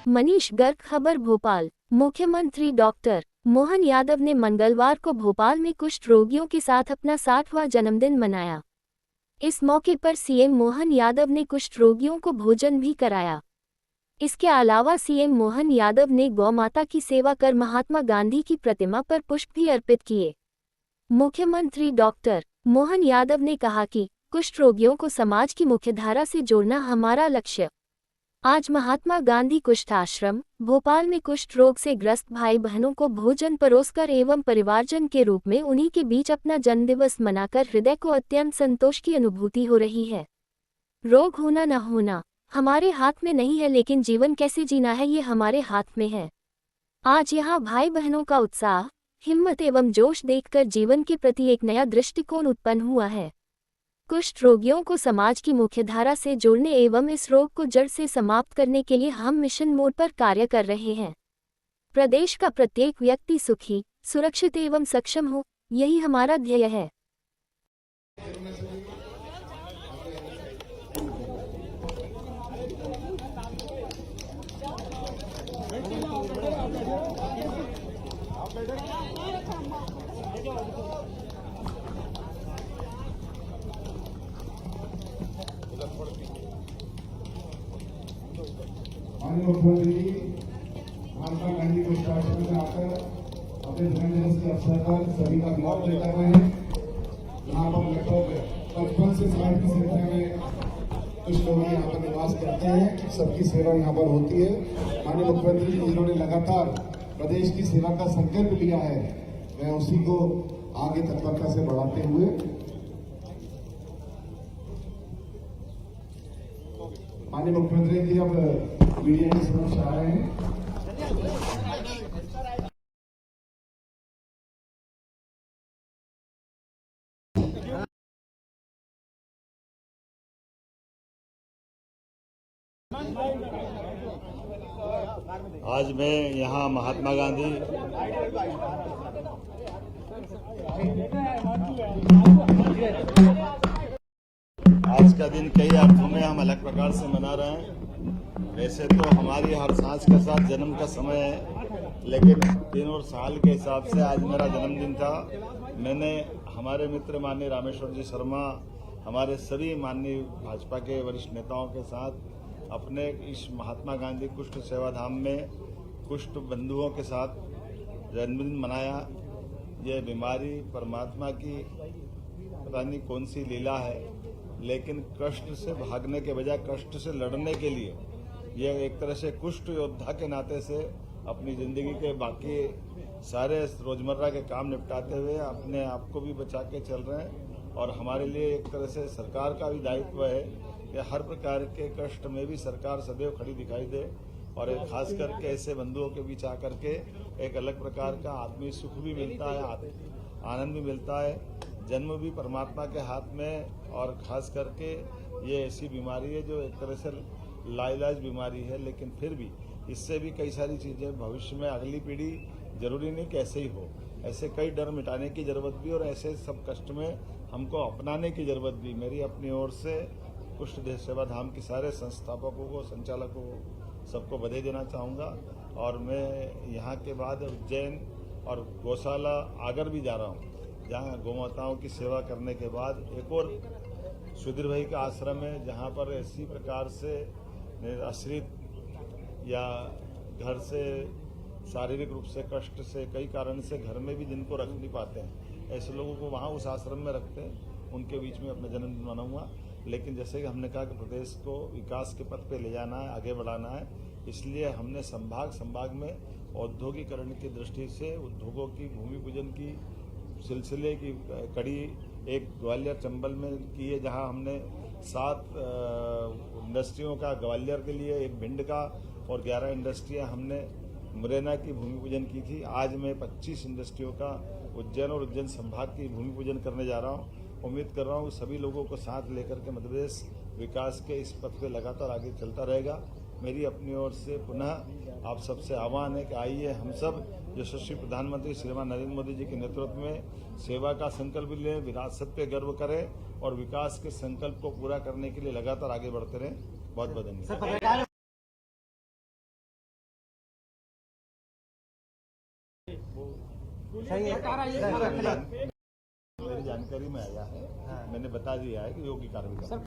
मनीष गर्ग, खबर भोपाल। मुख्यमंत्री डॉक्टर मोहन यादव ने मंगलवार को भोपाल में कुष्ठ रोगियों के साथ अपना 60वां जन्मदिन मनाया। इस मौके पर सीएम मोहन यादव ने कुष्ठ रोगियों को भोजन भी कराया। इसके अलावा सीएम मोहन यादव ने गौ माता की सेवा कर महात्मा गांधी की प्रतिमा पर पुष्प भी अर्पित किए। मुख्यमंत्री डॉक्टर मोहन यादव ने कहा कि कुष्ठ रोगियों को समाज की मुख्यधारा से जोड़ना हमारा लक्ष्य। आज महात्मा गांधी कुष्ठ आश्रम भोपाल में कुष्ठ रोग से ग्रस्त भाई बहनों को भोजन परोसकर एवं परिवारजन के रूप में उन्हीं के बीच अपना जन्मदिवस मनाकर हृदय को अत्यंत संतोष की अनुभूति हो रही है। रोग होना न होना हमारे हाथ में नहीं है, लेकिन जीवन कैसे जीना है ये हमारे हाथ में है। आज यहाँ भाई बहनों का उत्साह, हिम्मत एवं जोश देखकर जीवन के प्रति एक नया दृष्टिकोण उत्पन्न हुआ है। कुष्ठ रोगियों को समाज की मुख्यधारा से जोड़ने एवं इस रोग को जड़ से समाप्त करने के लिए हम मिशन मोड पर कार्य कर रहे हैं। प्रदेश का प्रत्येक व्यक्ति सुखी, सुरक्षित एवं सक्षम हो, यही हमारा ध्येय है। माननीय मुख्यमंत्री जी महात्मा गांधी कुष्ठ आश्रम में आकर अपने जन्मदिवस के अवसर पर सभी का ब्लॉग ले कर रहे हैं। यहाँ पर लगभग 55 से 60 की संख्या में कुछ लोग यहाँ पर निवास करते हैं। सबकी सेवा यहाँ पर होती है। माननीय मुख्यमंत्री जी जिन्होंने लगातार प्रदेश की सेवा का संकल्प लिया है, वह उसी को आगे तत्परता से बढ़ाते हुए माननीय मुख्यमंत्री जी अब मीडिया के समक्ष आ रहे हैं। आज मैं यहाँ महात्मा गांधी आज का दिन कई अर्थों में हम अलग प्रकार से मना रहे हैं। वैसे तो हमारी हर सांस के साथ जन्म का समय है, लेकिन दिन और साल के हिसाब से आज मेरा जन्मदिन था। मैंने हमारे मित्र माननीय रामेश्वर जी शर्मा, हमारे सभी माननीय भाजपा के वरिष्ठ नेताओं के साथ अपने इस महात्मा गांधी कुष्ठ सेवाधाम में कुष्ठ बंधुओं के साथ जन्मदिन मनाया। ये बीमारी परमात्मा की पता नहीं कौन सी लीला है, लेकिन कष्ट से भागने के बजाय कष्ट से लड़ने के लिए यह एक तरह से कुष्ठ योद्धा के नाते से अपनी जिंदगी के बाकी सारे रोजमर्रा के काम निपटाते हुए अपने आप को भी बचा के चल रहे हैं। और हमारे लिए एक तरह से सरकार का भी दायित्व है कि हर प्रकार के कष्ट में भी सरकार सदैव खड़ी दिखाई दे, और खास करके ऐसे बंधुओं के बीच आकर के एक अलग प्रकार का आत्मीय सुख भी मिलता है, आनंद भी मिलता है। जन्म भी परमात्मा के हाथ में, और खास करके ये ऐसी बीमारी है जो एक तरह से लाइलाज बीमारी है, लेकिन फिर भी इससे भी कई सारी चीज़ें भविष्य में अगली पीढ़ी जरूरी नहीं कि ऐसे ही हो, ऐसे कई डर मिटाने की जरूरत भी, और ऐसे सब कष्ट में हमको अपनाने की जरूरत भी। मेरी अपनी ओर से कुष्ठ सेवाधाम के सारे संस्थापकों को, संचालकों को, सबको बधाई देना चाहूँगा। और मैं यहाँ के बाद उज्जैन और गौशाला आगर भी जा रहा हूँ, जहाँ गौमाताओं की सेवा करने के बाद एक और सुधीर भाई का आश्रम है, जहाँ पर इसी प्रकार से आश्रित या घर से शारीरिक रूप से कष्ट से कई कारण से घर में भी जिनको रख नहीं पाते हैं, ऐसे लोगों को वहाँ उस आश्रम में रखते हैं। उनके बीच में अपना जन्मदिन मनाऊंगा। लेकिन जैसे कि हमने कहा कि प्रदेश को विकास के पथ पे ले जाना है, आगे बढ़ाना है, इसलिए हमने संभाग में औद्योगिकरण की दृष्टि से उद्योगों की भूमि पूजन की सिलसिले की कड़ी एक ग्वालियर चंबल में की है, जहां हमने 7 इंडस्ट्रियों का ग्वालियर के लिए, एक भिंड का, और 11 इंडस्ट्रियां हमने मुरैना की भूमि पूजन की थी। आज मैं 25 इंडस्ट्रियों का उज्जैन और उज्जैन संभाग की भूमि पूजन करने जा रहा हूं। उम्मीद कर रहा हूं सभी लोगों को साथ लेकर के मध्य प्रदेश विकास के इस पथ पे लगातार आगे चलता रहेगा। मेरी अपनी ओर से पुनः आप सबसे आह्वान है कि आइए हम सब यशस्वी प्रधानमंत्री श्रीमान नरेंद्र मोदी जी के नेतृत्व में सेवा का संकल्प लें, विरासत पे गर्व करें और विकास के संकल्प को पूरा करने के लिए लगातार आगे बढ़ते रहें। बहुत बहुत धन्यवाद। मेरी जानकारी में आया है, मैंने बता दिया है कि योग्य कार्रवाई करेंगे।